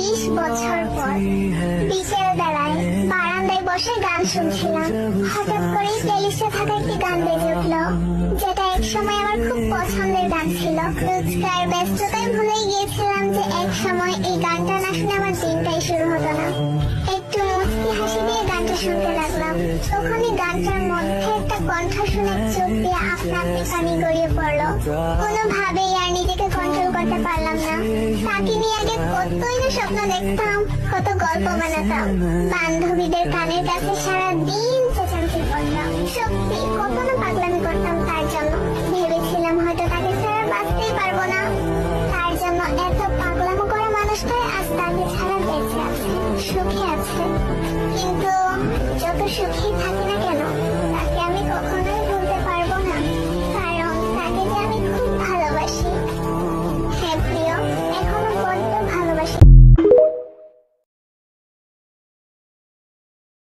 20 বছর পর বিকেল বেলায় বারান্দায় বসে গান শুনছিলাম। হঠাৎ করেই প্লেলিস্টে থাকা একটি গান বেজে উঠলো, যেটা এক সময় আমার খুব পছন্দের গান ছিল। রোজকার ব্যস্ততায় ভুলে গিয়েছিলাম যে এক সময় এই গানটা না শুনে আমার দিনটাই শুরু হতো না। একটু মুচকি হাসি দিয়ে গানটা শুনতে লাগলাম। তখনই গানটার মধ্যে একটা কণ্ঠ শুনে চোখ দিয়ে আপনা আপনি পানি গড়িয়ে পড়লো। কোনোভাবেই আর নিজেকে কন্ট্রোল করতে পারলাম না। তাকে নিয়ে আগে কতই না স্বপ্ন দেখতাম, কত গল্প বানাতাম, বান্ধবীদের কানের কাছে সারা দিন চেঁচামেচি করতাম। সত্যি কত না পাগলামি করতাম তার জন্য। ভেবেছিলাম হয়তো তাকে ছাড়া বাঁচতেই পারবো না। তার জন্য এত পাগলামো করা মানুষটাই আজ তাকে ছাড়া বেঁচে আছে, সুখে আছে। কিন্তু যত সুখী থাকি না কেন, তাকে আমি কখনোই